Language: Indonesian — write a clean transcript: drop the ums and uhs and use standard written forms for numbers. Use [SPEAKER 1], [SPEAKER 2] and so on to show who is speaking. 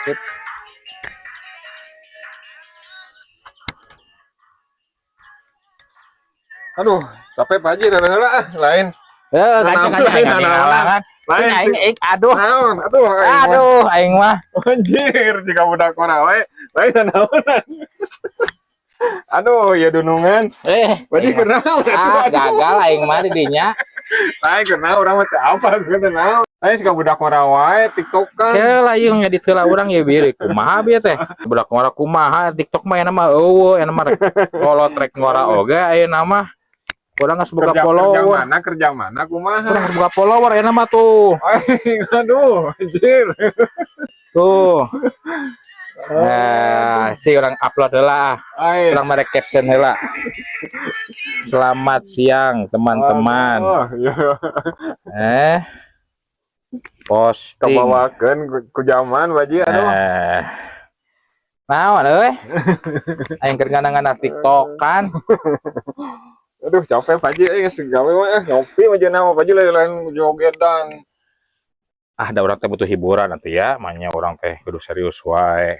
[SPEAKER 1] Sip.
[SPEAKER 2] Aduh, capek Pak Haji, lain.
[SPEAKER 1] Kacang aja
[SPEAKER 2] Lain,
[SPEAKER 1] enggak dihalangan. Sing
[SPEAKER 2] lain
[SPEAKER 1] aing
[SPEAKER 2] sih.
[SPEAKER 1] aduh.
[SPEAKER 2] Naon, aing mah.
[SPEAKER 1] Aduh, aing mah.
[SPEAKER 2] Anjir, jika budak kora we, lain naonan. Aduh, ya dunungan. Badi
[SPEAKER 1] Aing mah.
[SPEAKER 2] kenal aduh.
[SPEAKER 1] Gagal aing mah di dinya.
[SPEAKER 2] Lain kenal urang mah teu apa sebenarnya naon. Lain suka budak kora wae TikTokan.
[SPEAKER 1] Ke lah ieu ngedit heula urang ya bieu kumaha bieu teh. Budak ngora kumaha TikTok mah enak mah eueuh, enak mah kolot rek ngora oge ayeuna mah. Urang geus boga follower.
[SPEAKER 2] Kerja mana kumaha?
[SPEAKER 1] Urang geus boga follower ayeuna mah tuh.
[SPEAKER 2] Aduh, anjir.
[SPEAKER 1] Tuh. Si orang upload heula. Urang mah caption heula. Selamat siang teman-teman.
[SPEAKER 2] Iya.
[SPEAKER 1] Posting.
[SPEAKER 2] Kebawakeun ku zaman Baji aduh.
[SPEAKER 1] Naon euy? Aing keur ngana-ngana TikTok kan.
[SPEAKER 2] Aduh capek Pak Haji geus gawe mah ngopi aja nama Pak Haji lain jogetan.
[SPEAKER 1] Da urang teh butuh hiburan atuh ya, manya urang teh kudu serius wae.